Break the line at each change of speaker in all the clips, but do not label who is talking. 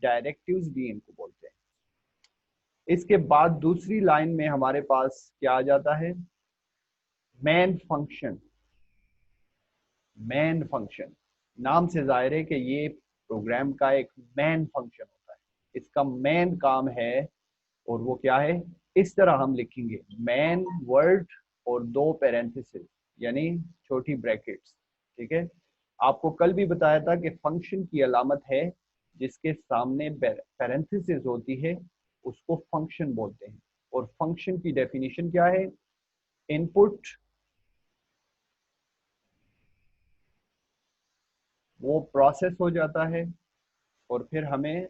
Directives भी इनको बोलते हैं। इसके बाद दूसरी लाइन में हमारे पास क्या आ जाता है, मेन फंक्शन। मेन फंक्शन नाम से जाहिर है कि ये प्रोग्राम का एक मेन फंक्शन होता है, इसका मेन काम है, और वो क्या है, इस तरह हम लिखेंगे मेन वर्ड और दो पैरेंथेसिस यानी छोटी ब्रैकेट्स। ठीक है, आपको कल भी बताया था कि फंक्शन की अलामत है जिसके सामने पैरेंथेसिस होती है उसको फंक्शन बोलते हैं। और फंक्शन की डेफिनेशन क्या है, इनपुट, वो प्रोसेस हो जाता है और फिर हमें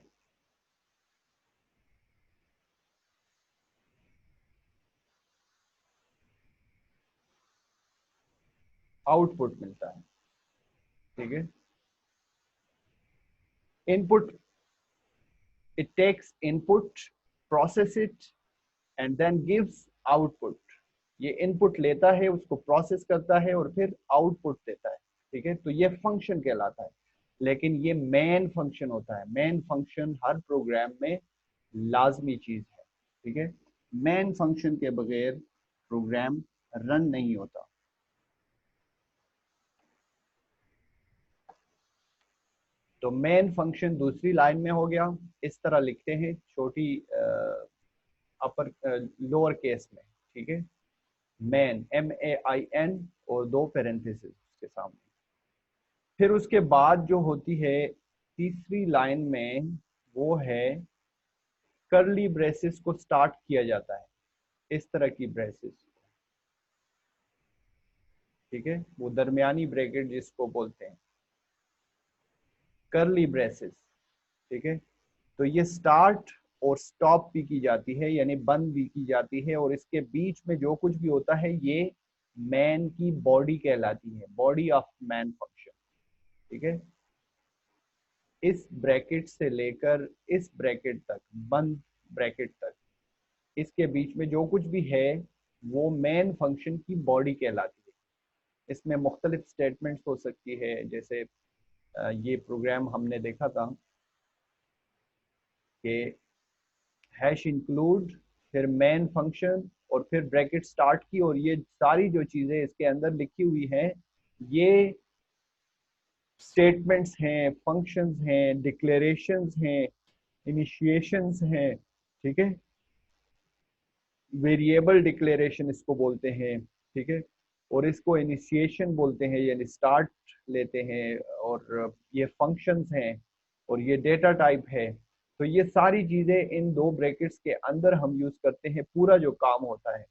आउटपुट मिलता है। ठीक है, input, it takes input, process it and then gives output। ये इनपुट लेता है, उसको प्रोसेस करता है और फिर आउटपुट देता है। ठीक है, तो ये फंक्शन कहलाता है, लेकिन ये मेन फंक्शन होता है। मेन फंक्शन हर प्रोग्राम में लाजमी चीज है। ठीक है, मेन फंक्शन के बगैर प्रोग्राम रन नहीं होता। तो मेन फंक्शन दूसरी लाइन में हो गया, इस तरह लिखते हैं छोटी अपर लोअर केस में। ठीक है, मैन, MAIN और दो पैरेंथेसिस के सामने। फिर उसके बाद जो होती है तीसरी लाइन में, वो है कर्ली ब्रेसेस को स्टार्ट किया जाता है, इस तरह की ब्रेसेस। ठीक है, वो दरमियानी ब्रैकेट जिसको बोलते हैं कर्ली ब्रेसेस। ठीक है, तो ये स्टार्ट और स्टॉप भी की जाती है, यानी बंद भी की जाती है, और इसके बीच में जो कुछ भी होता है ये मैन की बॉडी कहलाती है, बॉडी ऑफ मैन फंक्शन। ठीक है, इस ब्रैकेट से लेकर इस ब्रैकेट तक, बंद ब्रैकेट तक, इसके बीच में जो कुछ भी है वो मेन फंक्शन की बॉडी कहलाती है। इसमें मुख्तलिफ स्टेटमेंट्स हो सकती है, जैसे ये प्रोग्राम हमने देखा था कि हैश इंक्लूड, फिर मेन फंक्शन और फिर ब्रैकेट स्टार्ट की, और ये सारी जो चीजें इसके अंदर लिखी हुई हैं ये स्टेटमेंट्स हैं, फंक्शंस हैं, डिक्लेरेशंस हैं, इनिशिएशंस हैं। ठीक है, वेरिएबल डिक्लेरेशन इसको बोलते हैं। ठीक है, और इसको इनिशिएशन बोलते हैं, यानी स्टार्ट लेते हैं, और ये फंक्शंस हैं और ये डेटा टाइप है। तो ये सारी चीजें इन दो ब्रैकेट्स के अंदर हम यूज करते हैं, पूरा जो काम होता है।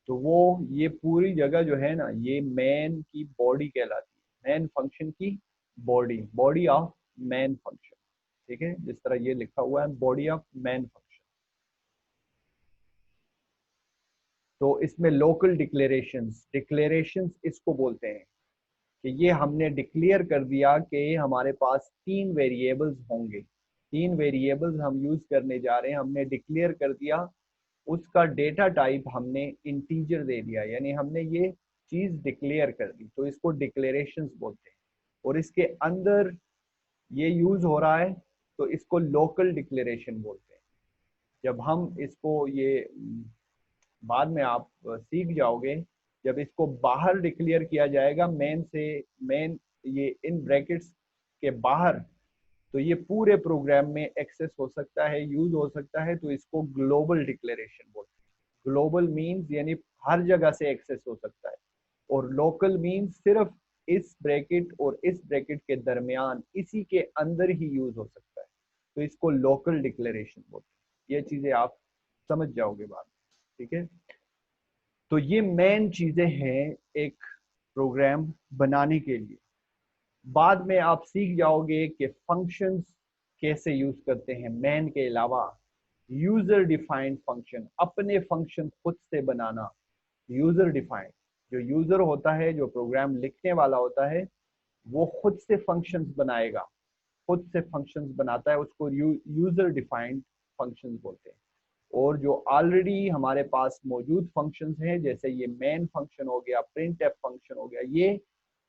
तो वो ये पूरी जगह जो है ना, ये मेन की बॉडी कहलाती है, मेन फंक्शन की body, body of main function. ठीक है, जिस तरह ये लिखा हुआ है बॉडी ऑफ मेन फंक्शन। तो इसमें लोकल डिक्लेरेशंस, डिक्लेरेशंस इसको बोलते हैं कि ये हमने डिक्लेयर कर दिया कि हमारे पास 3 वेरिएबल्स होंगे, 3 वेरिएबल्स हम यूज करने जा रहे हैं, हमने डिक्लेयर कर दिया, उसका डेटा टाइप हमने इंटीजर दे दिया, यानी हमने ये चीज डिक्लेयर कर दी, तो इसको डिक्लेरेशंस बोलते हैं। और इसके अंदर ये यूज हो रहा है तो इसको लोकल डिक्लेरेशन बोलते हैं। जब हम इसको ये बाद में आप सीख जाओगे, जब इसको बाहर डिक्लेयर किया जाएगा मेन से, मेन ये इन ब्रैकेट्स के बाहर, तो ये पूरे प्रोग्राम में एक्सेस हो सकता है, यूज हो सकता है, तो इसको ग्लोबल डिक्लेरेशन बोलते हैं। ग्लोबल मीन्स यानी हर जगह से एक्सेस हो सकता है, और लोकल मीन्स सिर्फ इस ब्रैकेट और इस ब्रैकेट के दरमियान, इसी के अंदर ही यूज हो सकता है, तो इसको लोकल डिक्लेरेशन बोलते हैं। ये चीजें आप समझ जाओगे बाद में। ठीक है, तो ये मेन चीजें हैं एक प्रोग्राम बनाने के लिए। बाद में आप सीख जाओगे कि फंक्शंस कैसे यूज करते हैं मेन के अलावा। यूजर डिफाइंड फंक्शन, अपने फंक्शन खुद से बनाना। यूजर डिफाइंड, जो यूजर होता है, जो प्रोग्राम लिखने वाला होता है, वो खुद से फंक्शंस बनाएगा, खुद से फंक्शंस बनाता है, उसको यूजर डिफाइंड फंक्शंस बोलते हैं। और जो ऑलरेडी हमारे पास मौजूद फंक्शंस हैं, जैसे ये मेन फंक्शन हो गया, प्रिंट एफ फंक्शन हो गया, ये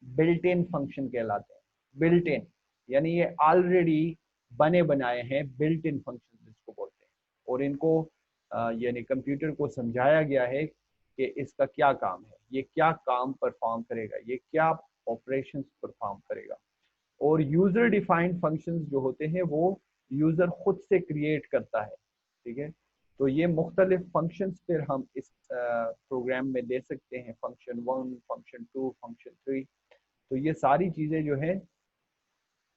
बिल्ट इन फंक्शन कहलाते हैं। बिल्ट इन यानी ये ऑलरेडी बने बनाए हैं बिल्ट इन फंक्शन जिसको बोलते हैं, और इनको यानी कंप्यूटर को समझाया गया है कि इसका क्या काम है, ये क्या काम परफॉर्म करेगा, ये क्या ऑपरेशंस परफॉर्म करेगा। और यूजर डिफाइंड फंक्शंस जो होते हैं वो यूजर खुद से क्रिएट करता है, ठीक है। तो ये मुख्तलिफ फंक्शंस फिर हम इस प्रोग्राम में दे सकते हैं, फंक्शन 1, फंक्शन 2, फंक्शन 3। तो ये सारी चीज़ें जो है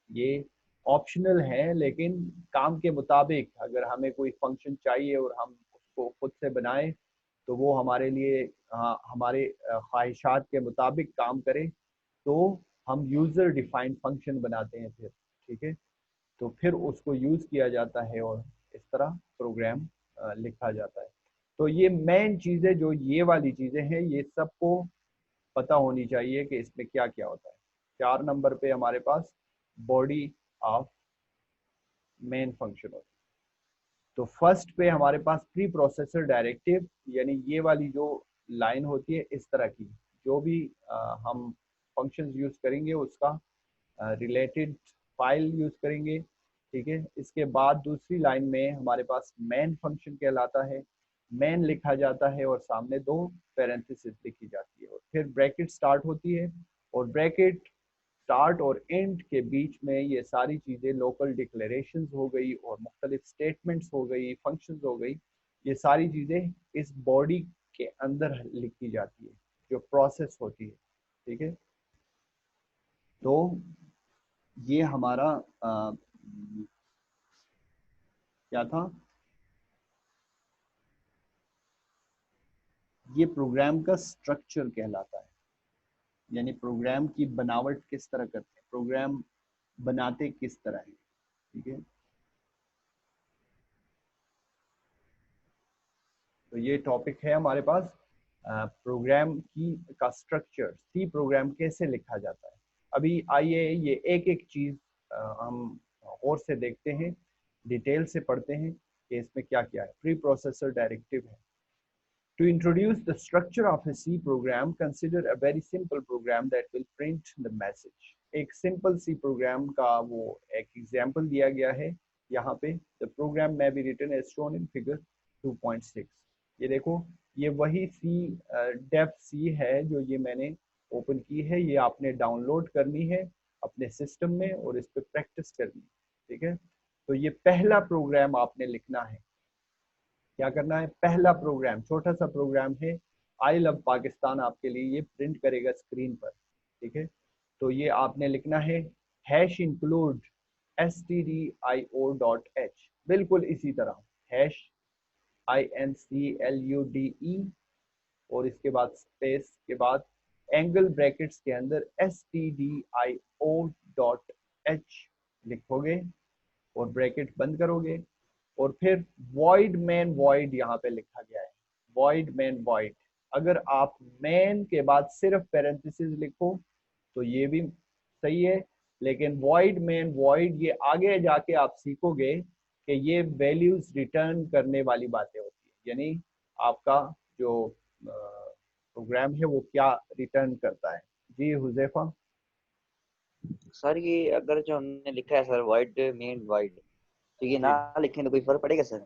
ये ऑप्शनल है, लेकिन काम के मुताबिक अगर हमें कोई फंक्शन चाहिए और हम उसको खुद से बनाएं तो वो हमारे लिए हमारे ख्वाहिशात के मुताबिक काम करे, तो हम यूज़र डिफाइंड फंक्शन बनाते हैं फिर, ठीक है। तो फिर उसको यूज़ किया जाता है और इस तरह प्रोग्राम लिखा जाता है। तो ये मेन चीज़ें जो ये वाली चीज़ें हैं ये सबको पता होनी चाहिए कि इसमें क्या क्या होता है। 4 नंबर पे हमारे पास बॉडी ऑफ मेन फंक्शन होती है। तो फर्स्ट पे हमारे पास प्री प्रोसेसर डायरेक्टिव, यानी ये वाली जो लाइन होती है इस तरह की, जो भी हम फंक्शंस यूज करेंगे उसका रिलेटेड फाइल यूज करेंगे, ठीक है। इसके बाद दूसरी लाइन में हमारे पास मेन फंक्शन कहलाता है, मेन लिखा जाता है और सामने 2 पैरेंथेसिस लिखी जाती है, और फिर ब्रैकेट स्टार्ट होती है, और ब्रैकेट स्टार्ट और एंड के बीच में ये सारी चीज़ें लोकल डिक्लेरेशंस हो गई और मुख्तलिफ स्टेटमेंट्स हो गई, फंक्शंस हो गई, ये सारी चीज़ें इस बॉडी के अंदर लिखी जाती है जो प्रोसेस होती है, ठीक है। तो ये हमारा क्या था, ये प्रोग्राम का स्ट्रक्चर कहलाता है, यानी प्रोग्राम की बनावट किस तरह करते हैं, प्रोग्राम बनाते किस तरह है, ठीक है। तो ये टॉपिक है हमारे पास प्रोग्राम की का स्ट्रक्चर, सी प्रोग्राम कैसे लिखा जाता है। अभी आइए ये एक एक चीज हम और से देखते हैं, डिटेल से पढ़ते हैं कि इसमें क्या क्या है। प्री प्रोसेसर डायरेक्टिव है। To introduce the structure of a C program, consider a very simple program that will print the message. एक simple C program का वो एक example दिया गया है यहाँ पे। The program may be written as shown in figure 2.6. ये देखो, ये वही C डेफ C है जो ये मैंने ओपन की है, ये आपने डाउनलोड करनी है अपने सिस्टम में और इस पर प्रैक्टिस करनी है, ठीक है। तो ये पहला प्रोग्राम आपने लिखना है। क्या करना है, पहला प्रोग्राम छोटा सा प्रोग्राम है, आई लव पाकिस्तान आपके लिए ये प्रिंट करेगा स्क्रीन पर, ठीक है। तो ये आपने लिखना है हैश इंक्लूड stdio.h, बिल्कुल इसी तरह हैश INCLUDE और इसके बाद स्पेस के बाद एंगल ब्रैकेट्स के अंदर stdio.h लिखोगे और ब्रैकेट बंद करोगे, और फिर वॉइड मैन वॉइड यहाँ पे लिखा गया है, वॉइड मैन वॉइड। अगर आप मैन के बाद सिर्फ पैरेंथेसिस लिखो तो ये भी सही है, लेकिन वॉइड मैन वॉइड ये आगे जाके आप सीखोगे कि ये वैल्यूज रिटर्न करने वाली बातें होती है, यानी आपका जो प्रोग्राम है वो क्या रिटर्न करता है। जी हुजैफा।
सर ये अगर जो हमने लिखा है सर वाइड मेन वाइड, तो ये ना
जी
लिखें तो कोई फर्क पड़ेगा सर?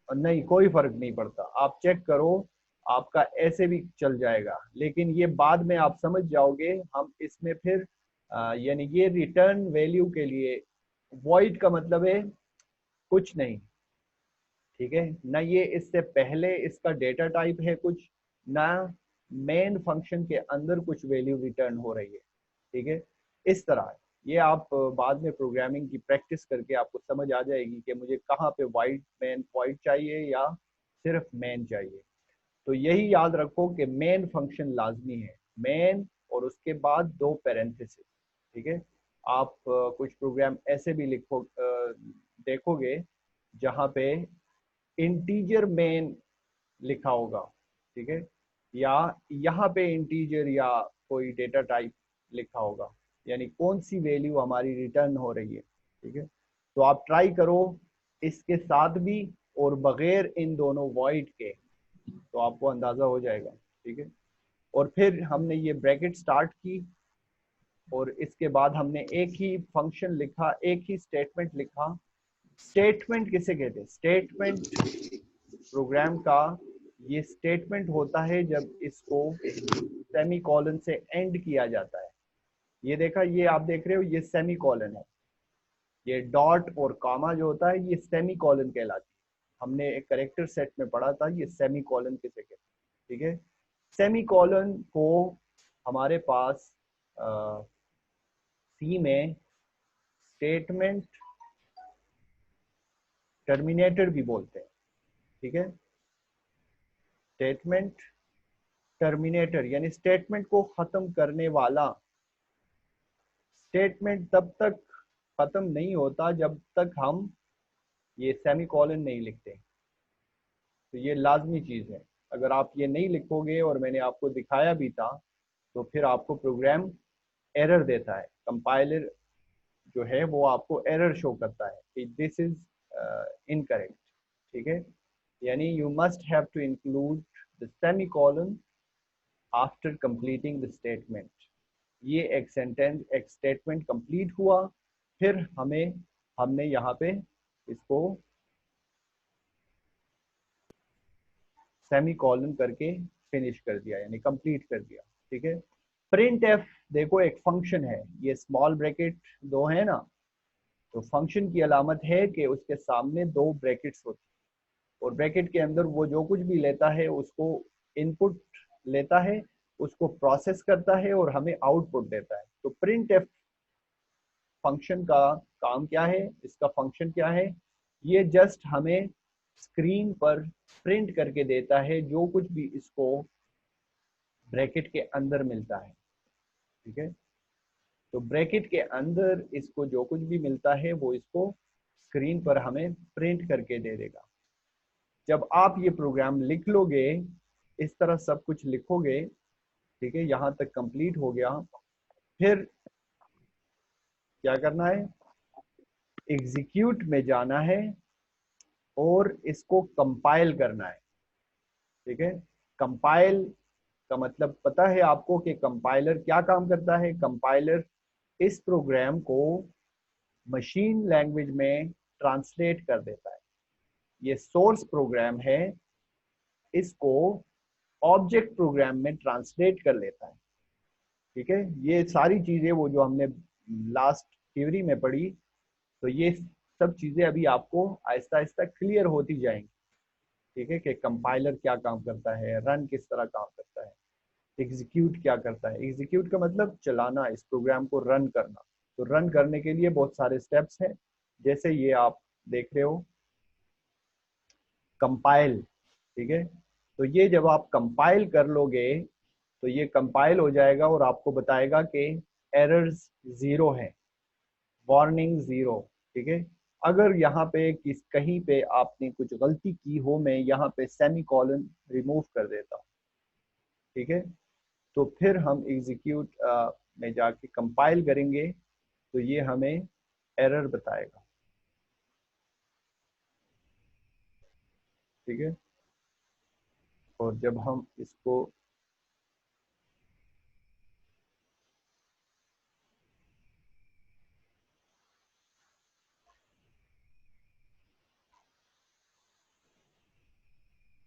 नहीं, कोई फर्क नहीं पड़ता, आप चेक करो, आपका ऐसे भी चल जाएगा, लेकिन ये बाद में आप समझ जाओगे। हम इसमें फिर यानी ये रिटर्न वैल्यू के लिए वॉइड का मतलब है कुछ नहीं, ठीक है ना, ये इससे पहले इसका डेटा टाइप है कुछ ना, मेन फंक्शन के अंदर कुछ वैल्यू रिटर्न हो रही है, ठीक है। इस तरह है ये, आप बाद में प्रोग्रामिंग की प्रैक्टिस करके आपको समझ आ जाएगी कि मुझे कहाँ पे वाइड मैन वाइड चाहिए या सिर्फ मैन चाहिए। तो यही याद रखो कि मेन फंक्शन लाजमी है, मेन और उसके बाद 2 पैरेंथेसिस, ठीक है। आप कुछ प्रोग्राम ऐसे भी लिखो देखोगे जहाँ पे इंटीजर मेन लिखा होगा, ठीक है, या यहाँ पे इंटीजर या कोई डेटा टाइप लिखा होगा, यानी कौन सी वैल्यू हमारी रिटर्न हो रही है, ठीक है। तो आप ट्राई करो इसके साथ भी और बगैर इन दोनों वॉइड के, तो आपको अंदाजा हो जाएगा, ठीक है। और फिर हमने ये ब्रैकेट स्टार्ट की, और इसके बाद हमने एक ही फंक्शन लिखा, एक ही स्टेटमेंट लिखा। स्टेटमेंट किसे कहते हैं? स्टेटमेंट प्रोग्राम का ये स्टेटमेंट होता है जब इसको सेमीकोलन से एंड किया जाता है। ये देखा, ये आप देख रहे हो, ये सेमीकोलन है। ये डॉट और कॉमा जो होता है ये सेमीकोलन कहलाती है। हमने एक करेक्टर सेट में पढ़ा था ये सेमीकोलन किसे कहते हैं, ठीक है। सेमीकोलन को हमारे पास सी में स्टेटमेंट टर्मिनेटर भी बोलते हैं, ठीक है। स्टेटमेंट टर्मिनेटर यानी स्टेटमेंट को खत्म करने वाला। स्टेटमेंट तब तक खत्म नहीं होता जब तक हम ये सेमीकोलन नहीं लिखते। तो ये लाजमी चीज है। अगर आप ये नहीं लिखोगे, और मैंने आपको दिखाया भी था, तो फिर आपको प्रोग्राम एरर देता है। कंपाइलर जो है वो आपको एरर शो करता है कि दिस इज इनकरेक्ट, ठीक है। यानी you must have to include the semicolon after completing the statement. ये एक सेंटेंस, एक स्टेटमेंट कंप्लीट हुआ, फिर हमने यहाँ पे इसको सेमीकोलन करके फिनिश कर दिया, यानी कंप्लीट कर दिया, ठीक है। प्रिंट एफ देखो एक फंक्शन है, ये स्मॉल ब्रैकेट दो है ना, तो फंक्शन की अलामत है कि उसके सामने दो ब्रैकेट्स होती है, और ब्रैकेट के अंदर वो जो कुछ भी लेता है उसको इनपुट लेता है, उसको प्रोसेस करता है और हमें आउटपुट देता है। तो प्रिंट एफ फंक्शन का काम क्या है, इसका फंक्शन क्या है? ये जस्ट हमें स्क्रीन पर प्रिंट करके देता है जो कुछ भी इसको ब्रैकेट के अंदर मिलता है, ठीक है। तो ब्रैकेट के अंदर इसको जो कुछ भी मिलता है वो इसको स्क्रीन पर हमें प्रिंट करके दे देगा। जब आप ये प्रोग्राम लिख लोगे, इस तरह सब कुछ लिखोगे, ठीक है, यहाँ तक कंप्लीट हो गया, फिर क्या करना है? एग्जीक्यूट में जाना है और इसको कंपाइल करना है, ठीक है। कंपाइल का मतलब पता है आपको कि कंपाइलर क्या काम करता है? कंपाइलर इस प्रोग्राम को मशीन लैंग्वेज में ट्रांसलेट कर देता है। ये सोर्स प्रोग्राम है, इसको ऑब्जेक्ट प्रोग्राम में ट्रांसलेट कर लेता है, ठीक है। ये सारी चीजें वो जो हमने लास्ट थ्योरी में पढ़ी, तो ये सब चीजें अभी आपको आहिस्ता आहिस्ता क्लियर होती जाएंगी, ठीक है, कि कंपाइलर क्या काम करता है, रन किस तरह काम करता है, एग्जीक्यूट क्या करता है। एग्जीक्यूट का मतलब चलाना, इस प्रोग्राम को रन करना। तो रन करने के लिए बहुत सारे स्टेप्स हैं, जैसे ये आप देख रहे हो कंपाइल, ठीक है। तो ये जब आप कंपाइल कर लोगे तो ये कंपाइल हो जाएगा और आपको बताएगा कि एरर्स 0 है, वार्निंग 0, ठीक है। अगर यहाँ पे कहीं पे आपने कुछ गलती की हो, मैं यहाँ पे सेमीकोलन रिमूव कर देता हूँ, ठीक है। तो फिर हम एग्जीक्यूट में जाके कंपाइल करेंगे तो ये हमें एरर बताएगा, ठीक है। और जब हम इसको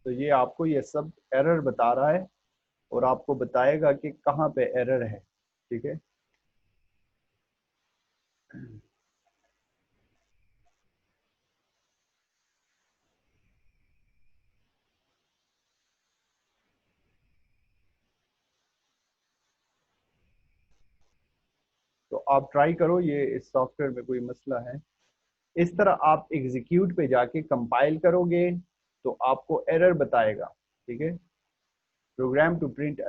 तो ये आपको ये सब एरर बता रहा है और आपको बताएगा कि कहाँ पे एरर है, ठीक है। तो आप ट्राई करो, ये इस सॉफ्टवेयर में कोई मसला है। इस तरह आप एग्जीक्यूट पे जाके कंपाइल करोगे तो आपको एरर बताएगा, ठीक है। Program to print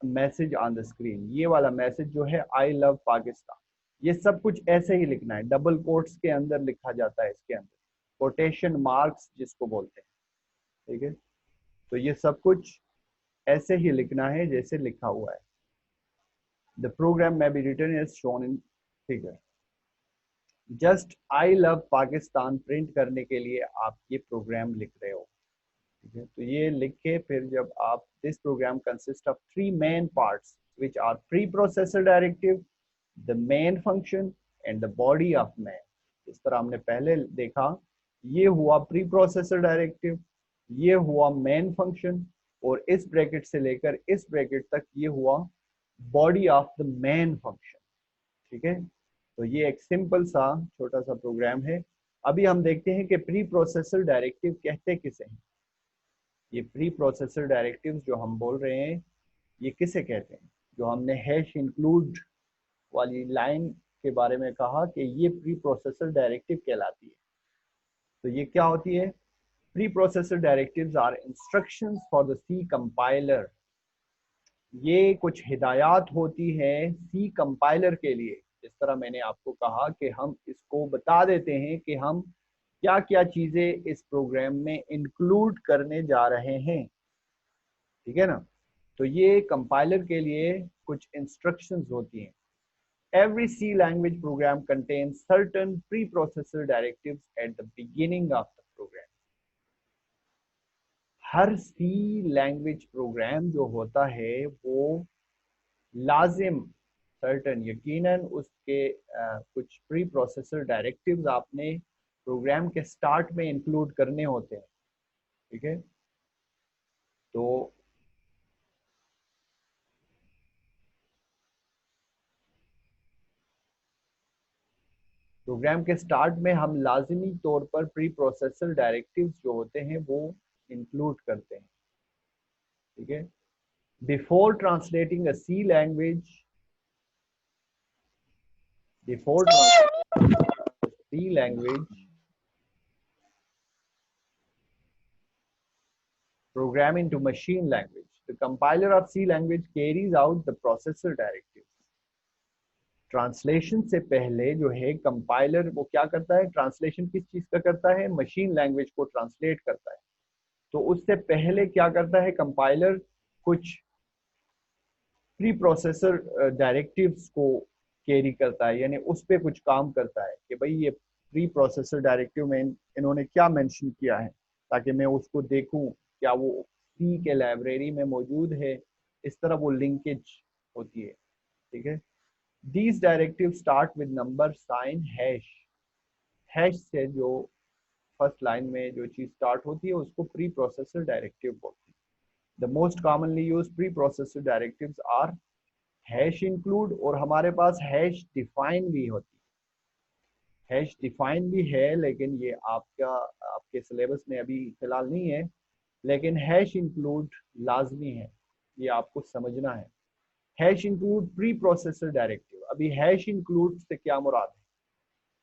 message on the screen, ये वाला मैसेज जो है आई लव पाकिस्तान, ये सब कुछ ऐसे ही लिखना है, डबल कोट्स के अंदर लिखा जाता है, इसके अंदर कोटेशन मार्क्स जिसको बोलते हैं, ठीक है। तो ये सब कुछ ऐसे ही लिखना है जैसे लिखा हुआ है। The program may be written as shown in figure. Just I love Pakistan print करने के लिए आप ये प्रोग्राम लिख रहे हो, ठीक है। तो ये लिख के फिर जब आप, this program consist of 3 main parts which are pre processor directive, the main function and the body of main. इस तरह हमने पहले देखा, ये हुआ प्री प्रोसेसर डायरेक्टिव, ये हुआ मेन फंक्शन, और इस ब्रैकेट से लेकर इस ब्रैकेट तक ये हुआ body of the main function. ठीक है, तो ये एक सिंपल सा छोटा सा प्रोग्राम है। अभी हम देखते हैं कि प्री प्रोसेसर डायरेक्टिव कहते किसे हैं। ये प्री प्रोसेसर डायरेक्टिव्स जो हम बोल रहे हैं ये किसे कहते हैं। जो हमने हैश इंक्लूड वाली लाइन के बारे में कहा कि ये प्री प्रोसेसर डायरेक्टिव कहलाती है। तो ये क्या होती है? Pre processor directives are instructions for the C compiler. ये कुछ हिदायत होती है सी कंपाइलर के लिए। जिस तरह मैंने आपको कहा कि हम इसको बता देते हैं कि हम क्या क्या चीजें इस प्रोग्राम में इंक्लूड करने जा रहे हैं। ठीक है ना, तो ये कंपाइलर के लिए कुछ इंस्ट्रक्शंस होती हैं। Every C language program contains certain preprocessor directives at the beginning of the program. Her C language program जो होता है वो लाजिम सर्टन यकीनन उसके कुछ प्री प्रोसेसर डायरेक्टिव्स आपने प्रोग्राम के स्टार्ट में इंक्लूड करने होते हैं। ठीक है, तो प्रोग्राम के स्टार्ट में हम लाजिमी तौर पर प्री प्रोसेसर डायरेक्टिव्स जो होते हैं वो इंक्लूड करते हैं। ठीक है, before translating a C language, before translating a C language program into machine language, the compiler of C language carries out the processor directives. Translation से पहले जो है कंपाइलर वो क्या करता है? ट्रांसलेशन किस चीज का करता है? मशीन लैंग्वेज को ट्रांसलेट करता है। तो उससे पहले क्या करता है कंपाइलर? कुछ प्री प्रोसेसर डायरेक्टिव्स को कैरी करता है, यानी उस पर कुछ काम करता है कि भाई ये प्री प्रोसेसर डायरेक्टिव में इन्होंने क्या मेंशन किया है, ताकि मैं उसको देखूं क्या वो सी के लाइब्रेरी में मौजूद है। इस तरह वो लिंकेज होती है। ठीक है, these directive start with number sign hash. Hash से जो फर्स्ट लाइन में जो चीज स्टार्ट होती है उसको प्री प्रोसेसर डायरेक्टिव बोलते हैं। The most commonly used pre processor directives are hash include, और हमारे पास हैश डिफाइन भी होती है। हैश डिफाइन भी है लेकिन ये आपके सिलेबस में अभी फिलहाल नहीं है, लेकिन हैश इंक्लूड लाजमी है, ये आपको समझना है। Hash include pre processor directive. अभी हैश इंक्लूड से क्या मुराद है?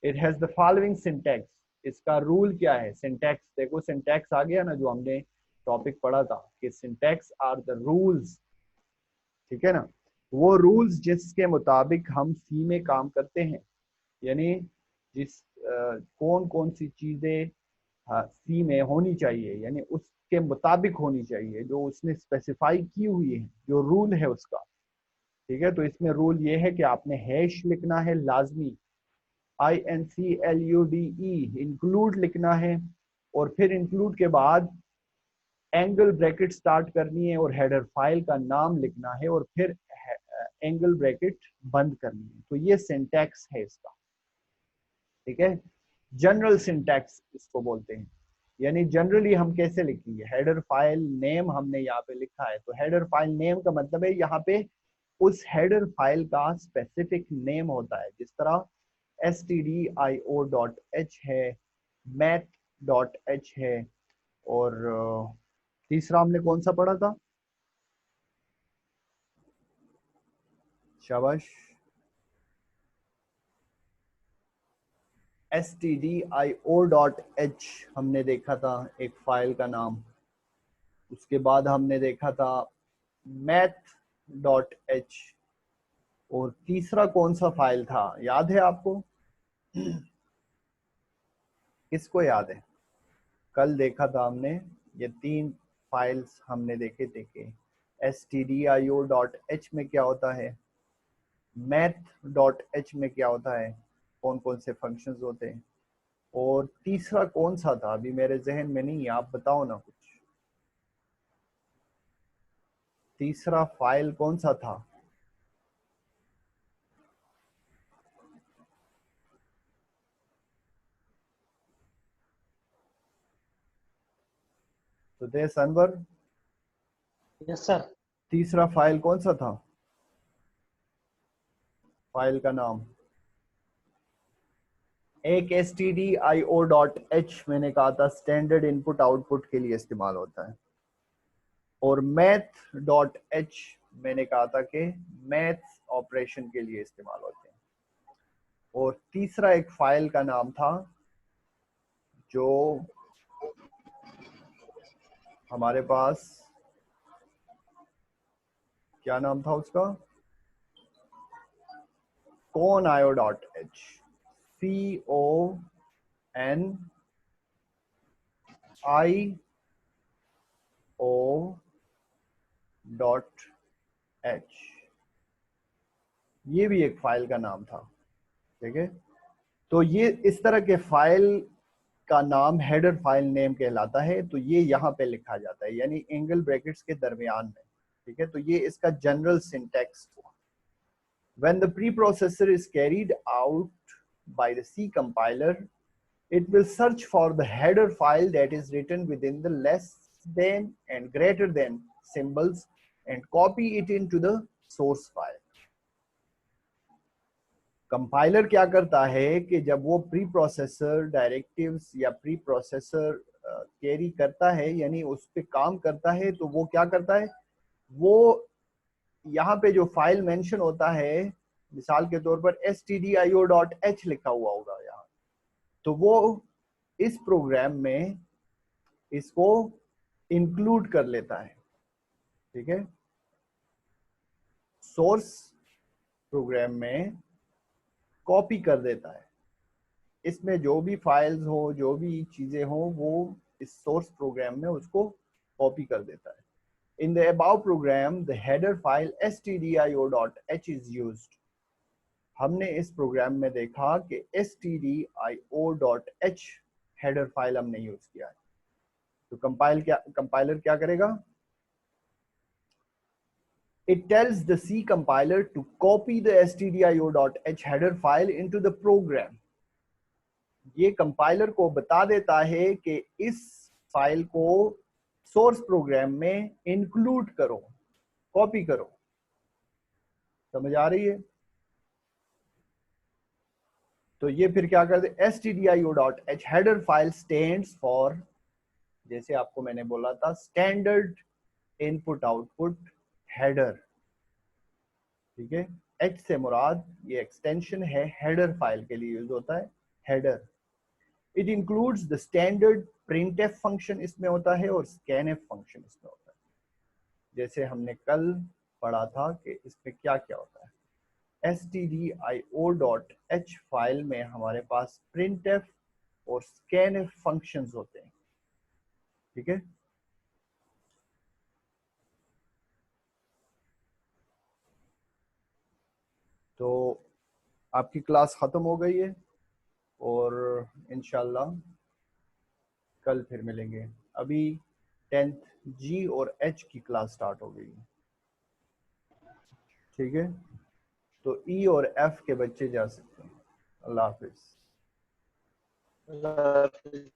It has the following syntax. इसका रूल क्या है? सिंटैक्स देखो, सिंटैक्स आ गया ना जो हमने टॉपिक पढ़ा था कि सिंटैक्स आर द रूल्स। ठीक है ना, वो रूल्स जिसके मुताबिक हम सी में काम करते हैं, यानी जिस कौन कौन सी चीजें सी में होनी चाहिए, यानी उसके मुताबिक होनी चाहिए जो उसने स्पेसिफाई की हुई है, जो रूल है उसका। ठीक है, तो इसमें रूल ये है कि आपने हैश लिखना है लाजमी, INCLUDE इंक्लूड लिखना है, और फिर इंक्लूड के बाद एंगल ब्रैकेट स्टार्ट करनी है और हेडर फाइल का नाम लिखना है और फिर एंगल ब्रैकेट बंद करनी है। तो ये सिंटैक्स है इसका। ठीक है, जनरल सिंटैक्स इसको बोलते हैं। यानी जनरली हम कैसे लिखेंगे? हेडर फाइल नेम हमने यहाँ पे लिखा है, तो हेडर फाइल नेम का मतलब है यहाँ पे उस हेडर फाइल का स्पेसिफिक नेम होता है। जिस तरह stdio.h है, math.h है, और तीसरा हमने कौन सा पढ़ा था? शाबाश, stdio.h हमने देखा था एक फाइल का नाम। उसके बाद हमने देखा था math.h, और तीसरा कौन सा फाइल था याद है आपको? किसको याद है? कल देखा था हमने, ये 3 फाइल्स हमने देखे थे कि stdio.h में क्या होता है, math.h में क्या होता है, कौन कौन से फंक्शंस होते हैं, और तीसरा कौन सा था अभी मेरे जहन में नहीं है, आप बताओ ना कुछ। तीसरा फाइल कौन सा था? तो दे अनवर,
यस सर।
तीसरा फाइल कौन सा था? फाइल का नाम एक stdio.h मैंने कहा था स्टैंडर्ड इनपुट आउटपुट के लिए इस्तेमाल होता है, और math.h मैंने कहा था कि मैथ्स ऑपरेशन के लिए इस्तेमाल होते हैं। और तीसरा एक फाइल का नाम था जो हमारे पास, क्या नाम था उसका? conio.h, conio.h, ये भी एक फाइल का नाम था। ठीक है, तो ये इस तरह के फाइल का नाम हेडर फाइल नेम कहलाता है। तो ये यहाँ पे लिखा जाता है, यानी एंगल ब्रैकेट्स के दरमियान में। ठीक है, तो ये इसका जनरल सिंटैक्स हुआ। When the preprocessor is carried out by the C compiler, it will search for the header file that is written within the less than and greater than symbols and copy it into the source file. Compiler क्या करता है कि जब वो pre processor directives या pre processor carry करता है, यानी उस पर काम करता है, तो वो क्या करता है, वो यहाँ पे जो फाइल मेंशन होता है, मिसाल के तौर पर stdio.h लिखा हुआ होगा यहाँ, तो वो इस प्रोग्राम में इसको इंक्लूड कर लेता है। ठीक है, सोर्स प्रोग्राम में कॉपी कर देता है, इसमें जो भी फाइल्स हो, जो भी चीजें हो, वो इस सोर्स प्रोग्राम में उसको कॉपी कर देता है। In the above program, the header file stdio.h is used. हमने इस प्रोग्राम में देखा कि stdio.h हेडर फाइल हमने यूज किया है। तो कंपाइलर क्या करेगा? It tells the C compiler to copy the stdio.h header file into the program. ये कंपाइलर को बता देता है कि इस फाइल को सोर्स प्रोग्राम में इंक्लूड करो, कॉपी करो। समझ आ रही है? तो ये फिर क्या करते, stdio.h header file stands for, जैसे आपको मैंने बोला था, स्टैंडर्ड इनपुट आउटपुट हेडर। ठीक है, h से मुराद ये एक्सटेंशन है, हेडर फाइल के लिए यूज होता है, header. It includes the standard printf function इसमें होता है और scanf फंक्शन इसमें होता है। जैसे हमने कल पढ़ा था कि इसमें क्या क्या होता है। stdio.h फाइल में हमारे पास printf और scanf फंक्शंस होते हैं। ठीक है, तो आपकी क्लास खत्म हो गई है और इंशाल्लाह कल फिर मिलेंगे। अभी 10th G और H की क्लास स्टार्ट हो गई है। ठीक है, तो E और F के बच्चे जा सकते हैं। अल्लाह हाफिज।
अल्लाह हाफिज।